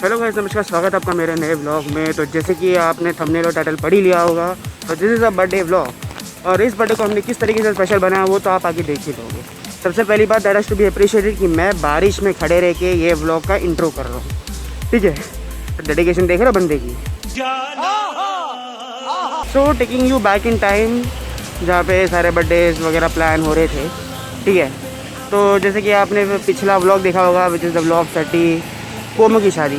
Hello guys, नमस्कार, स्वागत है आपका मेरे नए व्लॉग में। तो जैसे कि आपने थंबनेल और टाइटल पढ़ ही लिया होगा, तो this is a birthday vlog. और इस बर्थडे को हमने किस तरीके से स्पेशल बनाया वो तो आप आगे देख ही लोगे। सबसे पहली बात, that has to be appreciated कि मैं बारिश में खड़े रह के ये व्लॉग का इंट्रो कर रहा हूँ, ठीक है। तो डेडिकेशन देख रहे हो बंदे की। So taking you back in time, जहाँ पे सारे बर्थडेज वगैरह प्लान हो रहे थे, ठीक है। तो जैसे कि आपने पिछला व्लॉग देखा होगा, विच इज़ द व्लॉग 30, पोमो की शादी।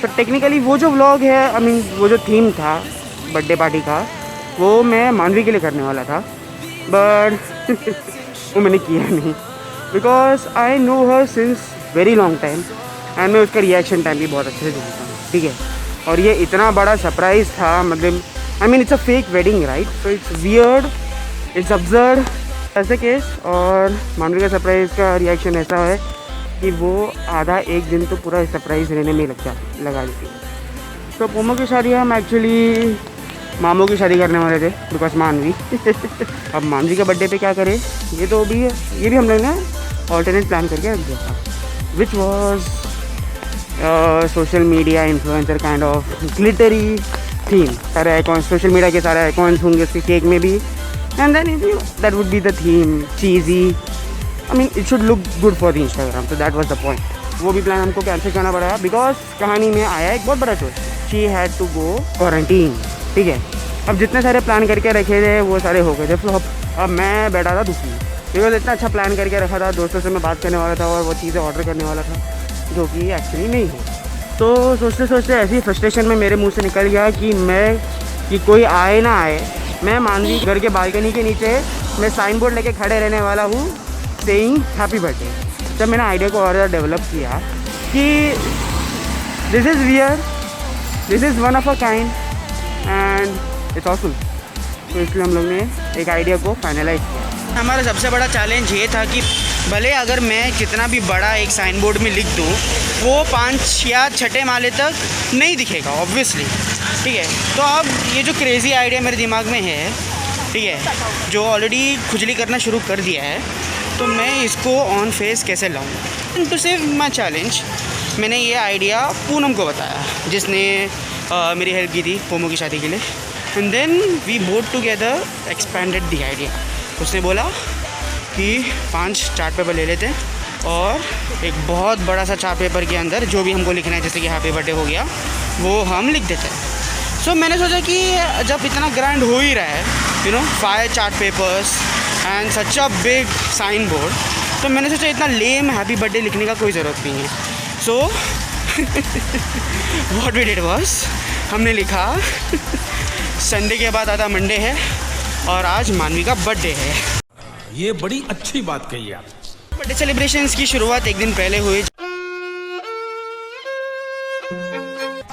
तो टेक्निकली वो जो व्लॉग है, आई मीन वो जो थीम था बर्थडे पार्टी का, वो मैं मानवी के लिए करने वाला था, बट वो मैंने किया नहीं, because I know her since very long time and मैं उसका रिएक्शन टाइम भी बहुत अच्छे से जानता हूँ, ठीक है। और ये इतना बड़ा सरप्राइज़ था, मतलब I mean it's a fake wedding, right. So it's weird, it's absurd ऐसे केस। और मानवी का सरप्राइज़ का रिएक्शन ऐसा है कि वो आधा एक दिन तो पूरा सरप्राइज़ रहने में लगा देती है। तो पोमो की शादी हम एक्चुअली मामू की शादी करने वाले थे, बिकॉज मानवी अब मानवी के बर्थडे पे क्या करें, ये तो भी है, ये भी हम लोग ने ऑल्टरनेट प्लान करके रख दिया था, which was social media influencer kind of glittery theme. सारे आइकॉन्स, सोशल मीडिया के सारे आइकॉन्स होंगे उसके केक में भी, and then that would be the theme, cheesy, I mean it should look good for the Instagram. तो that was the point. वो भी प्लान हमको कैंसिल करना पड़ा, बिकॉज कहानी में आया एक बहुत बड़ा twist. She had to go quarantine, ठीक है। अब जितने सारे प्लान करके रखे थे वो सारे हो गए थे फ्लॉप। अब मैं बैठा था दुखी, बिकॉज इतना अच्छा प्लान करके रखा था, दोस्तों से मैं बात करने वाला था और वो चीज़ें ऑर्डर करने वाला था, जो कि एक्चुअली नहीं है। तो सोचते सोचते ऐसी फ्रस्ट्रेशन में मेरे मुँह से निकल गया कि कोई आए ना आए, मैं मानवी घर के बालकनी के नीचे मैं साइन बोर्ड लेके खड़े रहने वाला हूँ, सेइंग हैप्पी बर्थडे। जब मैंने आइडिया को और ज़्यादा डेवलप किया कि this is wear, this is one of a kind and it's awesome, तो इसलिए हम लोग ने एक आइडिया को फाइनलाइज किया। हमारा सबसे बड़ा चैलेंज ये था कि भले अगर मैं कितना भी बड़ा एक साइन बोर्ड में लिख दूँ, वो 5 या 6 माले तक नहीं दिखेगा ऑब्वियसली, ठीक है। तो अब ये जो क्रेज़ी आइडिया मेरे दिमाग में है, ठीक है, जो ऑलरेडी खुजली करना शुरू कर दिया है, तो मैं इसको ऑन फेस कैसे लाऊं। टू सेव माई चैलेंज, मैंने ये आइडिया पूनम को बताया, जिसने मेरी हेल्प की थी पोमो की शादी के लिए, and then we both together expanded the idea. उसने बोला कि 5 चार्ट पेपर ले लेते हैं और एक बहुत बड़ा सा चार्ट पेपर के अंदर जो भी हमको लिखना है, जैसे कि हैप्पी बर्थडे हो गया, वो हम लिख देते हैं। सो मैंने सोचा कि जब इतना ग्रैंड हो ही रहा है, you know, 5 chart papers and such a big sign board, तो मैंने सोचा इतना लेम हैप्पी बर्थडे लिखने का कोई ज़रूरत नहीं है। So what we did was, हमने लिखा संडे के बाद आता मंडे है और आज मानवी का बर्थडे है। ये बड़ी अच्छी बात कही आप। बर्थडे सेलिब्रेशंस की शुरुआत एक दिन पहले हुई,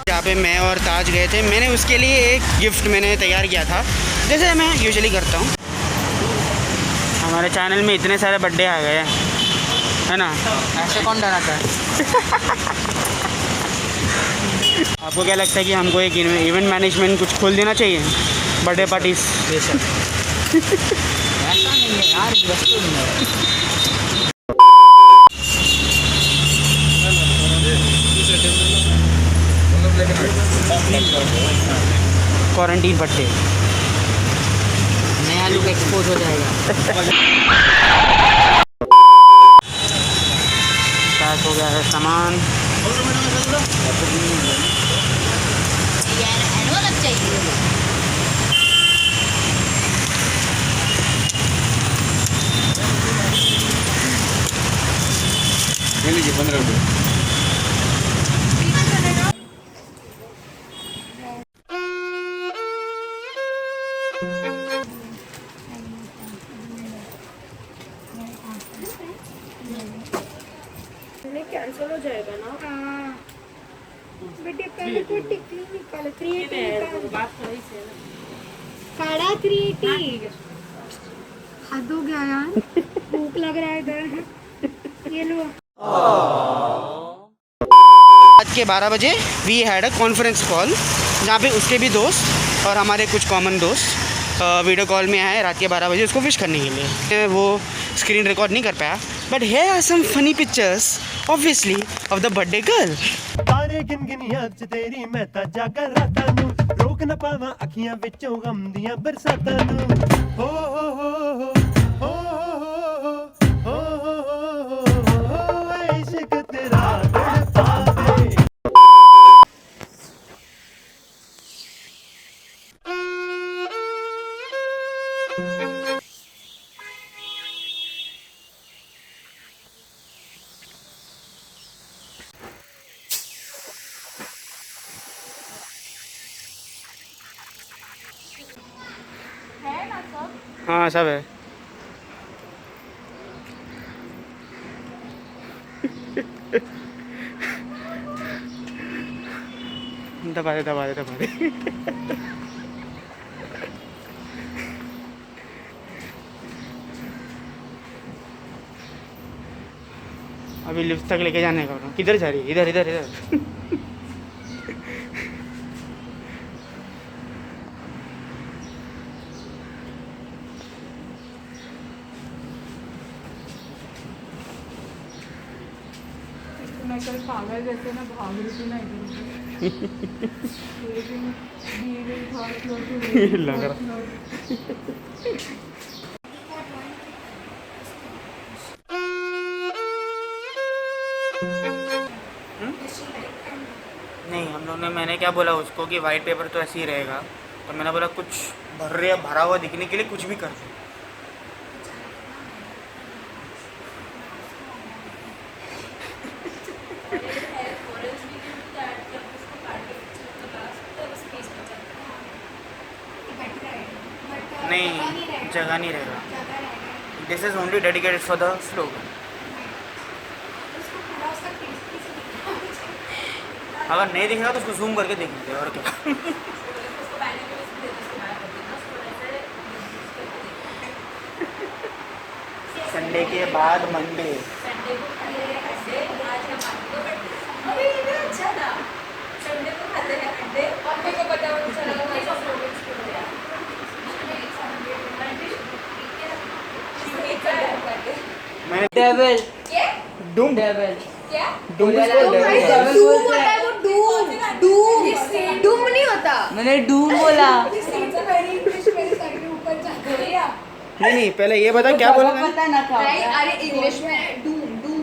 जहाँ पे मैं और ताज गए थे। मैंने उसके लिए एक गिफ्ट मैंने तैयार किया था, जैसे मैं यूजुअली करता हूँ। हमारे चैनल में इतने सारे बर्थडे आ गए है ना, ऐसे कौन डराता है। आपको क्या लगता है कि हमको एक इवेंट मैनेजमेंट कुछ खोल देना चाहिए बर्थडे पार्टीज? ऐसा नहीं है यार, क्वारंटीन बर्थडे, नया लुक एक्सपोज हो जाएगा। पैक हो गया है सामान। लीजिए 15 रुपये। कैंसिल हो जाएगा ना। बेटे पहले कोई टिकली निकालो, क्रिएटिव काढ़ा क्रिएटिव। हद हो गया यार, भूख लग रहा है इधर। ये लो। आज के 12 बजे we had a conference call जहाँ पे उसके भी दोस्त और हमारे कुछ कॉमन दोस्त वीडियो कॉल में आए रात के 12 बजे उसको विश करने के लिए। वो स्क्रीन रिकॉर्ड नहीं कर पाया, but here are some funny pictures obviously of the birthday girl. तारे गिन गिन याद च तेरी मैं तां जागा रातां नूं, रोक ना पावां अखियां विचों गम दियां बरसातां नूं। हो हो हो हो हो हो इश्क तेरा तड़पावे। हाँ सब है। दबा दे दबा दे दबा दे। अभी लिफ्ट तक लेके जाने का। किधर जा रही है? इधर इधर इधर। मैं कल पागल जैसे ना भाग रही थी ना इधर लग रहा। नहीं हम लोग ने, मैंने क्या बोला उसको कि वाइट पेपर तो ऐसे ही रहेगा, तो मैंने बोला कुछ भरा हुआ दिखने के लिए कुछ भी कर दो। नहीं जगह नहीं रहेगा। This is only dedicated for the slogan. अगर नहीं दिखेगा तो उसको जूम करके देखेंगे और क्या। संडे के बाद मंडे। मैंने डेविल डूम डेविल डूम डूम होता है वो, डूम डूम डूम नहीं होता। मैंने डूम बोला। नहीं नहीं पहले ये बता क्या बोला मैंने? पता ना था। अरे इंग्लिश में डूम डूम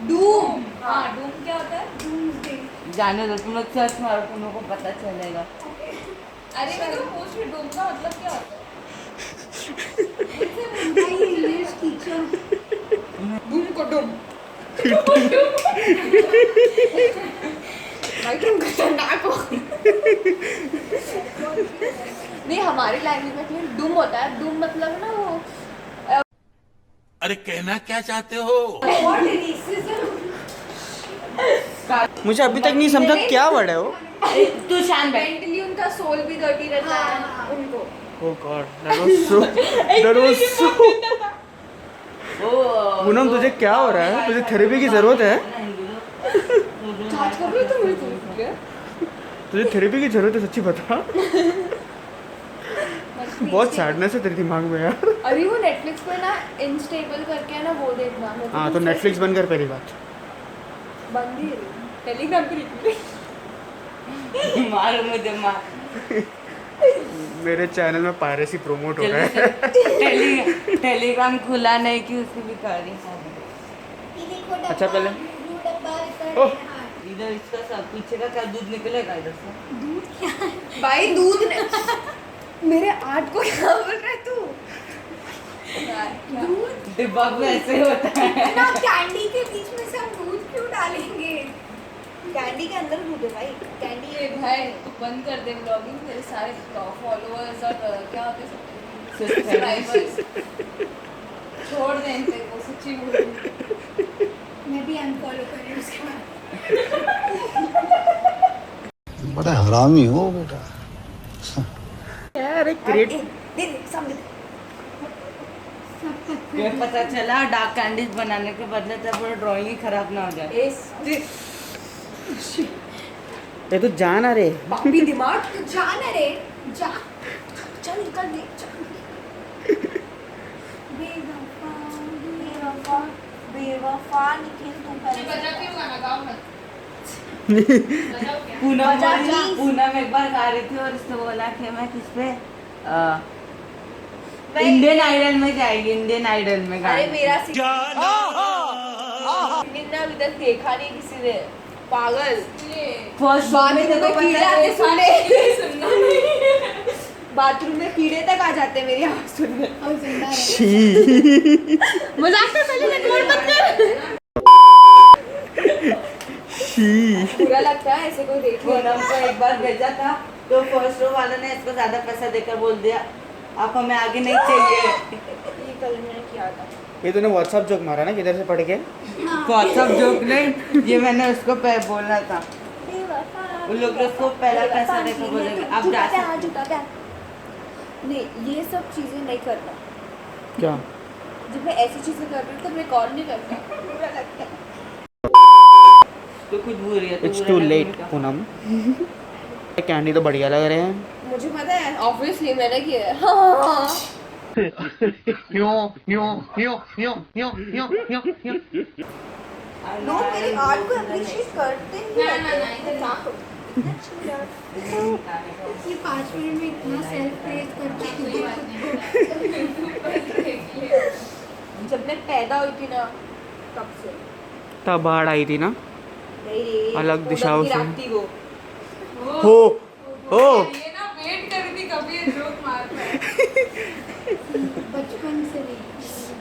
डूम। हाँ डूम क्या होता है? डूम। जाने दो, तुम लोग सर्च मारो, तुम लोग को पता चलेगा। अरे मैं तो पूछ रही डूम का मतलब क्या होता है? English teacher. डूम को डूम। भाई तुम खतरनाक हो। नहीं हमारी लैंग्वेज में डूम होता है। डूम मतलब ना वो। अरे कहना क्या चाहते हो? मुझे अभी तक नहीं समझा क्या वर्ड है वो। तू शांत बैठ। मेंटली उनका सोल भी डर्टी रहता है उनको। Oh God, that was so. Poonam तुझे क्या हो रहा है? तुझे थेरेपी की जरूरत है? चार्ज कर रहे हो तुम मुझे? तुझे थेरेपी की जरूरत है, सच्ची बता। बहुत सैडनेस है तेरे दिमाग में यार। अरे वो नेटफ्लिक्स पे ना इनस्टेबल करके है ना, वो देखना। हाँ तो नेटफ्लिक्स बंद कर पहली बात। बंद ही है। टेलीग्राम पे निकली। मारो मुझे मार। मेरे चैनल में पायरेसी प्रमोट हो रहा है। टेलीग्राम खुला नहीं कि उसकी भी कारी। अच्छा पहले ओह इधर इसका सब पीछे का क्या दूध निकलेगा इधर से? भाई दूध मेरे आर्ट को क्या बोल रहा है तू? दूध डिब्बा में ऐसे होता है ना, कैंडी के बीच में से हम दूध क्यों डालेंगे? कैंडी के अंदर दूध है भाई। कैंडी है भाई। बंद कर दे व्लॉगिंग। मेरे सारे फॉलोअर्स और क्या होते हैं सब्सक्राइबर्स छोड़ दे इनको, सच्ची बोल। मैं भी अनफॉलो कर बड़ा हरामी हो बेटा। यार एक क्रिएट दे सामने ये पता चला डार्क कैंडीज बनाने के बदले तब पूरा ड्राइंग ही खराब ना हो जाए। ये तो जाना रे। पापी दिमाग तू जाना रे जा चल कर दे बेवफा बेवफा बेवफा निखिल तू पूनम एक बार गा रही थी और उसने बोला कि मैं किस पे इंडियन आइडल में जाएगी, इंडियन आइडल में अरे गाने। मेरा ने अभी तक देखा नहीं किसी ने पागल फर्स्ट बाथरूम में कीड़े तक आ जाते हैं मेरी आवाज सुनने। मजाक कर पहले रिकॉर्ड मत कर। बुरा लगता है ऐसे कोई देख पूनम को एक बार भेजा था तो फर्स्ट रो वाले ने इसको ज्यादा पैसा देकर बोल दिया आप हमें आगे नहीं चाहिए। ये कल मैंने किया था। ये तूने व्हाट्सएप जोक मारा ना किधर से पढ़ के? व्हाट्सअप जोक नहीं, ये मैंने उसको बोलना था। उन लोग उसको पहला पैसा देकर बोलेंगे आप जा सकते। नहीं ये सब चीजें नहीं करना। क्या? जब मैं ऐसी चीजें कर रही हूँ तो मैं कॉल नहीं करता। बुरा लगता है। तो कुछ बुरी है तो इट्स बुरा टू लगने लेट का। पूनम। कैंडी तो बढ़िया लग रहे हैं। मुझे पता है ऑब्वियसली मैंने किया है। हाँ। लोग मेरी आर्ट को अप्रिशिएट करते ही ये 5 मिनट में इतना सेल्फ प्रेज करती जब मैं पैदा हुई थी ना तब से तब बाढ़ आई थी ना नहीं रे अलग दिशाओं से। राती वो हो हो ये ना वेट कर रही थी कभी ये जोक मार पाए। बचपन से नहीं।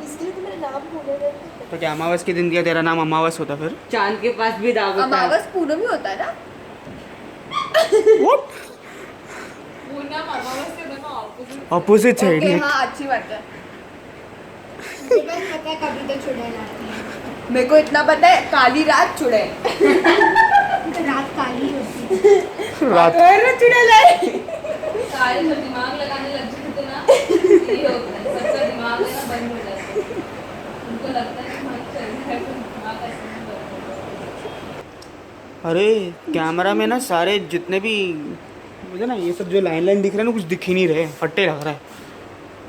इसलिए तो मेरा नाम भूले गए। तो क्या अमावस के दिन दिया तेरा नाम अमावस होता फिर? चांद के पास भी दाग होता है। अमावस पूनम ही होता है ना। पूनम अमावस से दोनों ऑपोजिट। ऑपोजिट साइड ओके है। हाँ अच्छी बात है। मुझे बस पता है कभी तो चुड़ैल आती है। मेरे को इतना पता है काली रात चुड़ैल। तो रात काली होती है। रात चुड़ैल है। सारे जब दिमाग लगाने लग जाते ना ये होता है सबका दिमाग है ना बंद हो जाता है। उनको लगता है कि मन चल रहा है तो दिमाग ऐसे नहीं करता। अरे कैमरा में ना सारे जितने भी मुझे ना ये सब जो लाइन लाइन दिख रहे हैं ना कुछ दिख ही नहीं रहे, फट्टे लग रहा है।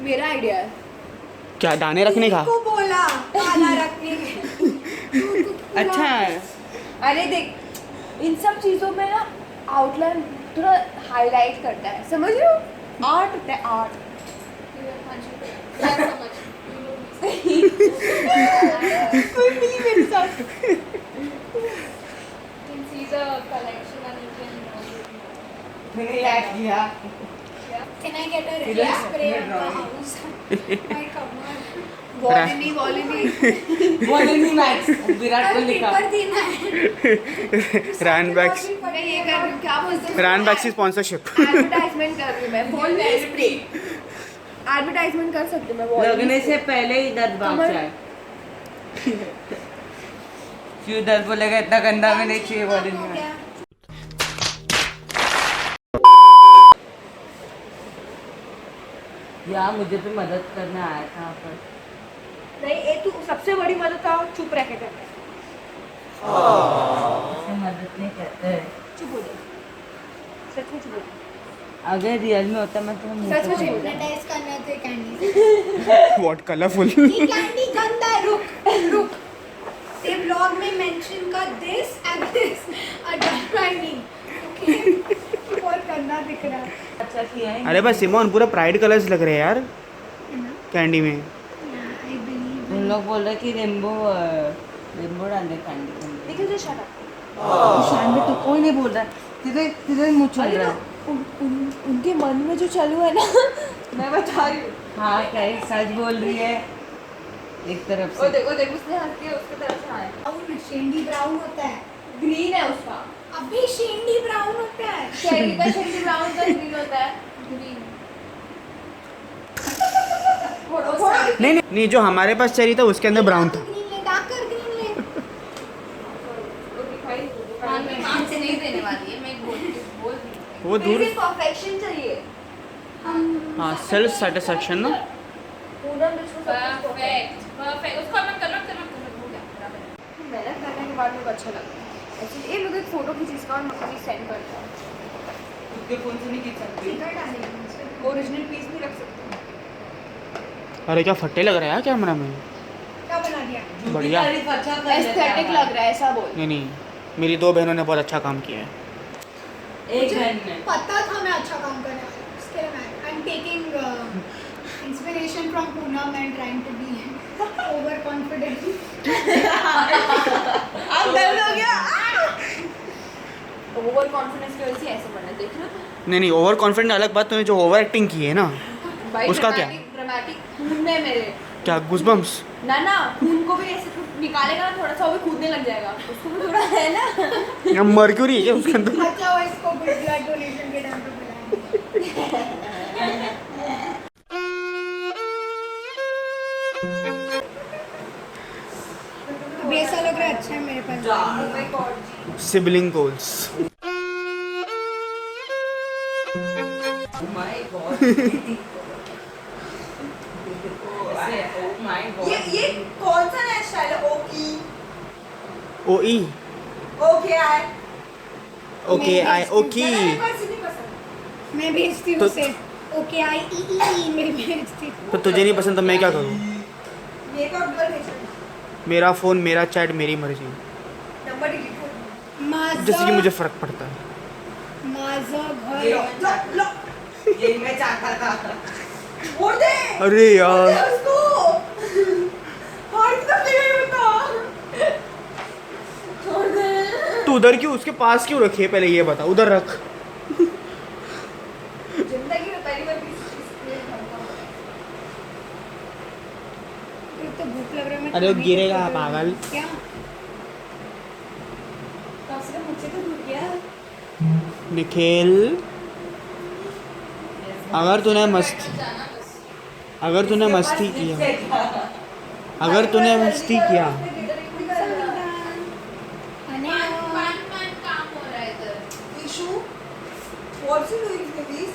मेरा आइडिया है। क्या दाने रखने का? को बोला काला रखने के। अच्छा है। अरे देख इन सब चीजों में ना आउटलाइन थोड़ा हाईलाइट करता है समझ रहे हो। आर्ट होता है आर्ट। मैं समझ कोई मिली मेरे साथ। चीज़ कलेक्शन एंड यू कैन मैंने याद किया। Can I get a Yes, spray no of the drawing. house? My cupboard. Volini max Virat अरे कोहली का। पेपर देना है। रैन बैक्स मैं ये कर रही हूँ क्या बोलते हैं रैन बैक्स की स्पॉन्सरशिप। एडवर्टाइजमेंट कर रही हूँ मैं वॉलिनी स्प्रे। एडवर्टाइजमेंट कर सकती हूँ मैं वॉलिनी लगने से पहले ही दर्द भाग कमर- जाए। क्यों दर्द बोलेगा इतना गंदा में नहीं चाहिए बॉडी हो में। गया। यार मुझे तो मदद करने आया था पर नहीं ये तू सबसे बड़ी मदद का चुप रह के करना है। ऐसे मदद नहीं करते। चुप हो जा सच में चुप हो जा। अगर रियल में होता मैं तुम्हें मुंह सच में पे चुप हो बोलता। जा। टेस्ट करना थे कैंडी। What colourful. ये कैंडी गंदा है। रुक ते ब्लॉग में मेंशन कर दिस एंड दिस और डन ओके। बहुत गंदा दिख रहा है। अच्छा किया है। अरे बस सिमोन पूरा प्राइड कलर्स लग रहे हैं यार कैंडी में। आई बिलीव उन लोग बोल रहे कि रेनबो डालने कैंडी। लेकिन जो शराब शान में तो कोई नहीं बोल रहा। तिधर मुँह चल अरे रहा तो है। उनके मन में जो चालू है ना मैं बता रही हूँ। हाँ क्या सच बोल रही है एक तरफ ओ से। देख उसने हंस के उसके तरफ से आया। ब्राउन शेंडी ब्राउन होता है। ग्रीन है उसका। अभी शेंडी ब्राउन होता है। चेरी का शेंडी ब्राउन का ग्रीन होता है। ग्रीन नहीं जो हमारे पास चेरी था उसके अंदर ब्राउन था। ग्रीन ले डार्कर ग्रीन ले। वो दिखाई वो दूर परफेक्शन चाहिए। हाँ सेल्फ सेटिस्फेक्शन ना। पूनम बिल्कुल परफेक्ट परफेक्ट उसको मैं कन्वर्ट हो गया बराबर है। मेहनत करने के बाद मेरे को अच्छा लगता है। एक्चुअली ये लोग एक फोटो खींच इसका और मेरे को सेंड करता है। उसके फोन से नहीं खींच सकती। ओरिजिनल पीस नहीं रख सकते। अरे क्या फट्टे लग रहा है कैमरा में। क्या बना दिया? बढ़िया। तारीफ अच्छा कर लेते हैं एस्थेटिक लग रहा है ऐसा बोल। नहीं मेरी 2 बहनों ने बहुत अच्छा काम किया है। एक बहन ने पता था मैं अच्छा काम करने वाला हूँ। इसके लिए मैं I am taking inspiration from Poonam and trying to be over confident. अब दर्द हो गया। ओवर कॉन्फिडेंस की वजह से ऐसे बनना देख रहे हो। नहीं ओवर कॉन्फिडेंट अलग बात, तूने जो ओवर एक्टिंग की है ना भाई उसका क्या? ड्रामेटिक खून में मेरे क्या गूज़बम्प्स। ना खून को भी ऐसे निकालेगा ना थोड़ा सा, वो भी कूदने लग जाएगा। उसको भी थोड़ा है ना। या मर्क्यूरी है क्या उसके अंदर? अच्छा हुआ इसको ब्लड डोनेशन के टाइम पे बुलाया। अब ऐसा लग रहा है अच्छा है मेरे पास। Sibling goals. My god my god ये कौन सा नया स्टाइल है? ओकी ओई ओके आई ओके आई ओकी। मैं भेजती हूँ तो- उसे। ओके आई ई मेरी भेजती हूँ। तो तुझे नहीं पसंद तो मैं क्या करूँ? ये का नंबर भेज मेरा फ़ोन मेरा चैट मेरी मर्जी, नंबर डिलीट कर। माजा जैसे कि मुझे फ़र्क पड़ता है। माजा ये घर। लो यही मैं चाहता था। छोड़ दे अरे यार उसको। और कितना प्लेयर होता। छोड़ दे। तू उधर क्यों, उसके पास क्यों रखी है पहले ये बता। उधर रख। जिंदगी में पहली बार किसी चीज के लिए भागता हूँ। एक तो भूख लग रहा है। मैं अरे वो खाने को गिरेगा क्या करूँ? पागल। क्या? कब से मुझसे तो दूर गया। निखिल अगर तूने मस्ती किया, अगर तूने मस्ती किया काम हो रहा है इधर। Issue what's you doing please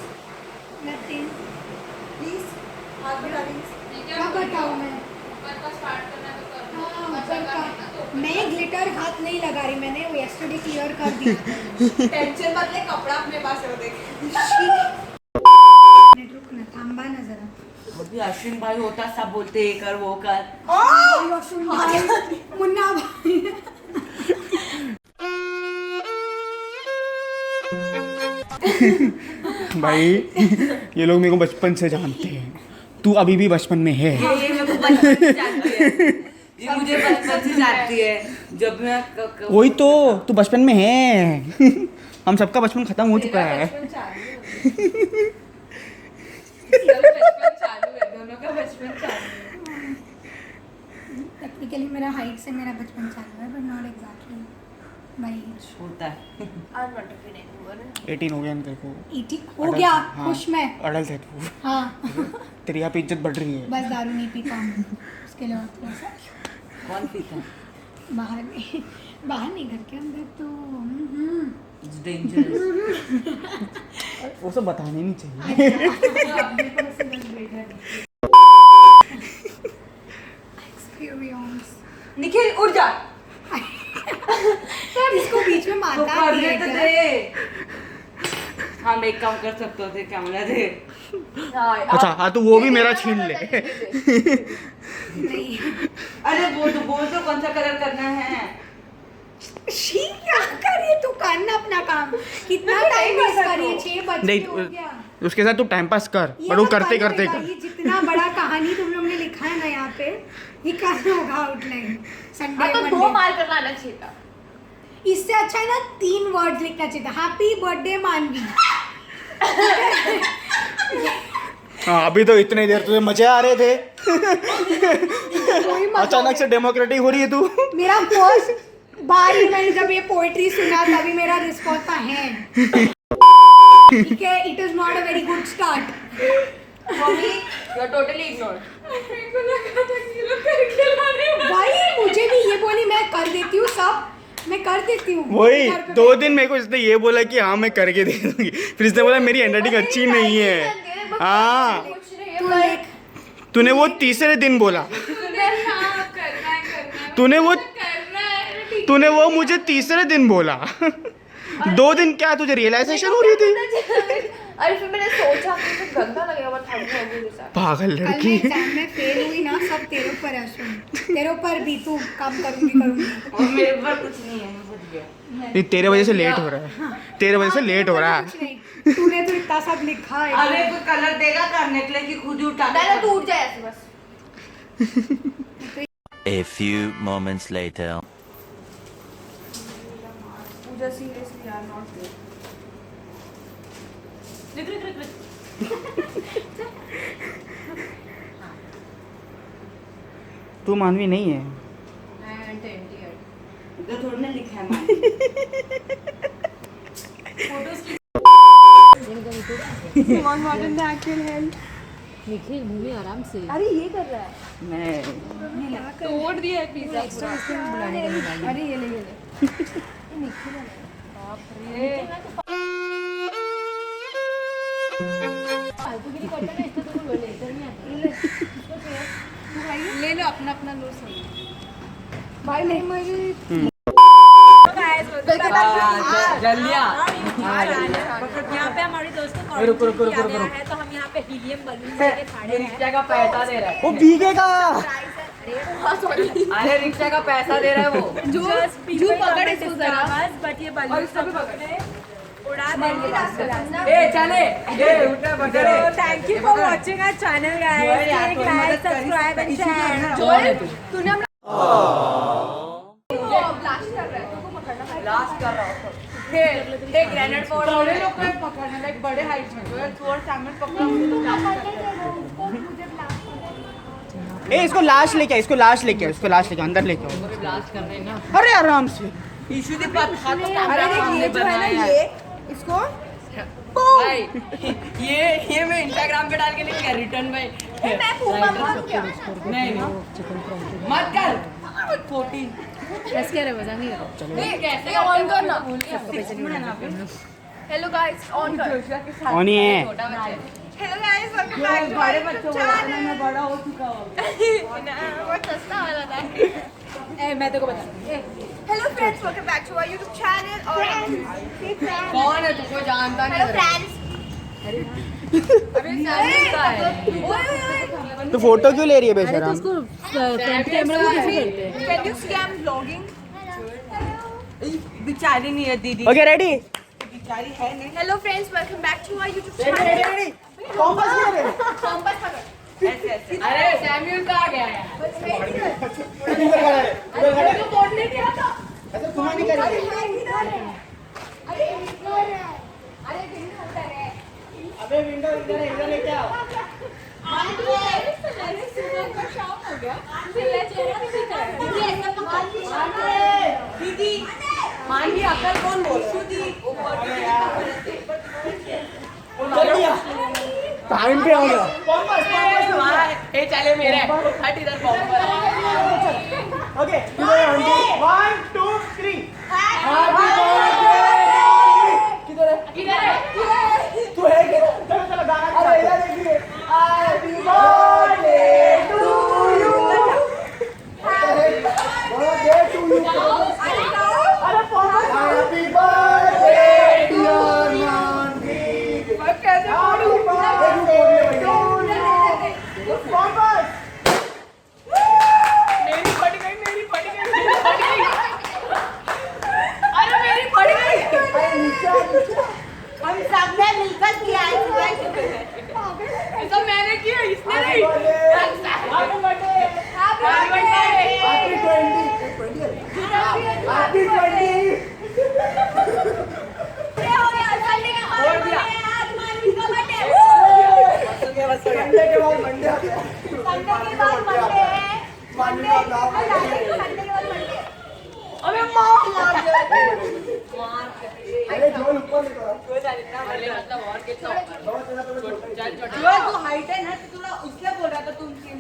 Nothing. Please हाथ में डालिए। क्या बताऊँ मैं? ऊपर का स्टार्ट करना तो कर दो। हाँ, अच्छा ऊपर करना का। तो मैं ग्लिटर हाथ नहीं लगा रही, मैंने yesterday क्लियर कर दिया। टेंशन मत ले, कपड़ा अपने पास है वो देख। रुक ना, थांबा ना जरा। अभी अश्विन भाई होता सब बोलते ये कर वो कर। मुन्ना भाई। भाई ये लोग मेरे को बचपन से जानते हैं। तू अभी भी बचपन में है। ये मेरे को बचपन से जानती है। ये मुझे बचपन से जानती है। जब मैं वही तो, तू बचपन में है। हम सबका बचपन खत्म हो चुका है। बचपन चालू है, दोनों का बचपन चालू है। टेक्निकली मेरा हाइट से मेरा बचपन चालू है, but not exactly my age. होता है। 18 हो गया ना तेरे को। 80 हो गया। हाँ, खुश मैं। अडल्ट है तू। हाँ। तेरी यहाँ पे इज्जत बढ़ रही है। बस दारू नहीं पीता हूँ, उसके लिए और थोड़ा सा कौन पीता है? बाहर नहीं घर के अंदर तो It's dangerous. वो सब बताने नहीं चाहिए। एक्सपीरियंस। निखिल उठ जा। सर इसको बीच में तो मारता करने है तो क्या? दे। हम एक काम कर सकते थे, कैमरा दे। अच्छा हाँ तो वो भी मेरा छीन ले। नहीं। अरे बोल तो कौन सा कलर करना है? शी क्या कर रही है तू? करना अपना काम। कितना टाइम वेस्ट कर रही है? 6 बज नहीं के हो गया। उसके साथ तू टाइम पास कर, ये पर वो तो करते कर करते लेगा। कर। ये जितना बड़ा कहानी तुम लोग ने लिखा है ना यहाँ पे, ये करना होगा आउटलाइन संडे तो 2 मंडे। मार करना आना चाहिए था। इससे अच्छा है ना 3 वर्ड लिखना चाहिए था। हैप्पी बर्थडे मानवी। हाँ अभी तो इतने देर तुझे मजे आ रहे थे। कोई मत। अचानक से डेमोक्रेटिक हो रही है तू। मेरा फर्स्ट बार ही मैंने जब ये पोएट्री सुना तभी मेरा रिस्पॉन्स था है। ठीक है, it is not a very good start. Mummy you are totally ignored. मेरे को लगा था कि ये लोग करके ला रहे हैं। भाई मुझे भी ये बोली मैं कर देती हूँ सब, मैं कर देती हूँ वही घर पे 2 दिन मेरे को इसने ये बोला कि हाँ मैं करके दे दूंगी, फिर इसने बोला मेरी हैंडराइटिंग अच्छी नहीं है। हाँ तू लिख तूने वो तीसरे दिन बोला, तूने वो मुझे तीसरे दिन बोला। 2 दिन क्या तुझे रियलाइजेशन हो रही थी? अरे फिर मैंने सोचा कि फिर गंदा लगेगा बट थक जाएगी के साथ। पागल कल मैं लड़की। एग्जाम में फेल हुई ना, सब तेरे ऊपर है सुन, तेरे ऊपर भी तू काम करूंगी और मेरे ऊपर कुछ नहीं है, मैं बुझ गया। ये तेरे वजह से लेट हो रहा है, तेरे वजह से लेट हो रहा है। कुछ नहीं, तूने तो इतना सब लिखा है। अरे कोई कलर देगा करने के लिए कि खुद ही उठा के पहले टूट जाए ऐसे बस। A few moments later. Pooja seriously यार नॉट गुड। तू मानवी नहीं है। इधर थोड़ी ना लिखा है निखिल मूवी आराम से। अरे ये कर रहा है। मैं तोड़ दिया है पिज्जा। अरे ये ले ले लो अपना अपना लो सब। भाई नहीं मुझे जल्दी आ। यहाँ पे हमारी दोस्तों को किया गया है तो हम यहाँ पे हीलियम बलून लेके खड़े हैं। रिक्शा का पैसा दे रहा है। वो भीगेगा। अरे रिक्शा का पैसा दे रहा है वो। जो पकड़ इसको जरा बट ये बलून सब उड़ा देंगे। ए चले ए उठा पकड़े। Thank you for watching our channel guys. Like subscribe and share. तूने ब्लास्ट कर रहा है, तुमको पकड़ना है। लास्ट कर रहा हूँ। एक ग्रेनेड फोड़ बड़े लोग को पकड़ना लाइक बड़े हाइट में जो छोड़ सामने पकड़ा ए इसको लाश लेके आ, इसको लाश लेके आ, इसको लाश लेके अंदर लेके आओ। ब्लास्ट करने ना अरे आराम से। इशू दी बात हाथ अरे देख ये जो है ना ये इसको भाई ये मैं इंस्टाग्राम पे डाल के नहीं क्या रिटर्न भाई मैं फूफा मार क्या नहीं मत कर 14 ऐसे कह रहे मजा नहीं है। कैसे ऑन करना। हेलो गाइस ऑन कर। ऑन ही है। Hello guys welcome back to बड़े बच्चों को मैं बड़ा हो चुका हूँ। वो सस्ता वाला था। ए मैं तेरे को बता। Hello friends welcome back to our YouTube channel और कौन है तू कोई जानता नहीं हेलो फ्रेंड्स। अभी जानता है तो फोटो क्यों ले रही है बेशरम? फ्रंट कैमरा को कैसे करते हैं? Can you see I am vlogging? बेचारी नहीं है दीदी ओके रेडी? बेचारी है नहीं hello friends welcome back to our YouTube channel. Compass क्यों ले? कॉम्पास पकड़। ऐसे ऐसे अरे सैम्यूल कहाँ गया है तो बोर्ड नहीं किया था। ऐसे घुमा नहीं करेंगे। अरे विंडो उधर है। अबे विंडो इधर है, इधर लेके आओ। अरे सुबह का शाम हो गया। दीदी मान ली अकल कौन बोल टाइम पे आओगे। ए चले मेरे हट इधर बॉम्ब ओके 1 2 3 किधर है तू है क्या? चलो चलो गाना। अरे इधर देखिए। Happy birthday to you. Birthday to you. अरे हैप्पी बर्थडे डियर मानवी। कैसे बोलूं? मेरी फट गई अरे मेरी फट गई हम सब ने मिलकर किया है। ये तो मैंने किया इसने नहीं हैप्पी बर्थडे हैप्पी 20 बोल दिया आज मानवी का बर्थडे। संडे के बाद मंडे आ गया। संडे के बाद मंडे है। मानवी का ब्लॉग है। संडे के बाद मंडे। अबे मार अरे जो ऊपर निकला। मतलब और कितना चल चल तू हाइट है ना तो थोड़ा उससे बोल रहा था तुम तीन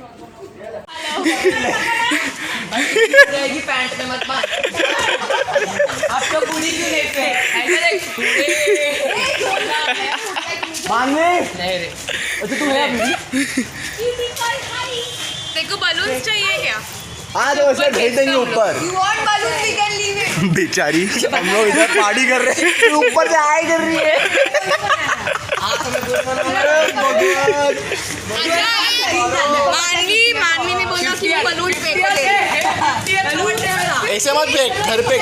रहेगी पैंट में मत मार देखो बलून्स चाहिए क्या? हाँ तो वैसे भेज देंगे ऊपर। You want balloons? We can leave it. बेचारी हम लोग इधर पार्टी कर रहे हैं, ऊपर से आए कर रही है। मानवी ने बोला कि बलून फेंक दे। ऐसे मत फेंक, घर पे।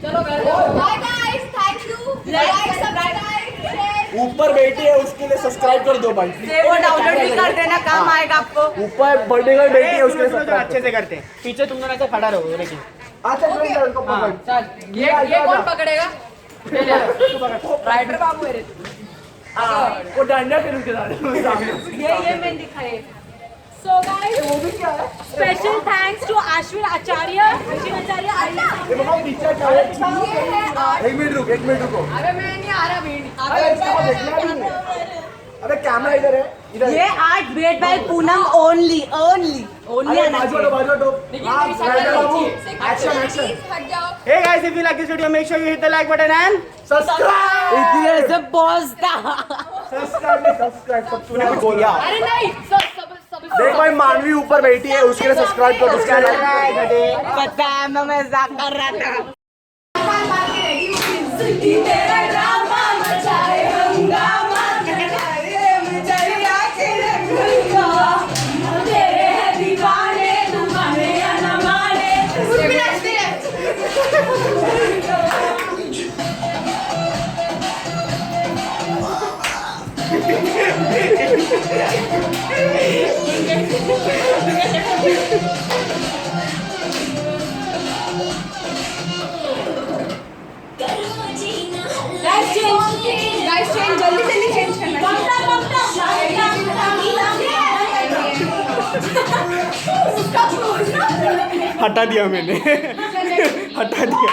Bye guys, thank you. Like, subscribe, share. ऊपर बैठी है उसके लिए सब्सक्राइब कर दो भाई। वो डाउनलोड भी कर देना, काम आएगा आपको। ऊपर बर्थडे गर्ल बैठी है उसके लिए तो सब्सक्राइब अच्छे से करते हैं। पीछे तुम दोनों ऐसे खड़ा रहो लेकिन अच्छा उनको पकड़। ये कौन पकड़ेगा? राइडर बाबू है रे। वो डांडिया खेल के साथ। ये मैं दिखाए। So guys, special thanks to Ashwin Acharya. Ashwin Acharya, ये बहुत पीछे क्या है? ये है एक मिनट रुको। अरे मैं नहीं आ रहा भीड़। अरे इसको देखना भी नहीं। अबे कैमरा इधर है, इधर। ये art made by Poonam only अरे बाजू हटो। हाँ, बाबू, एक्शन। please हट जाओ. Hey guys, if you like this video, make sure you hit the like button and subscribe. सब बॉस था। सब्सक्राइब सब तूने भी बोला। अरे नहीं सब देख भाई मानवी ऊपर बैठी है उसके लिए सब्सक्राइब कर उसका पता है मैं मजाक कर रहा था। तेरा ड्रामा मचाए हंगामा तेरे है दीवाने तू माने या ना माने उसमें नाचते गाइस चेंज जल्दी चेंज करना हटा दिया मैंने। हटा दिया।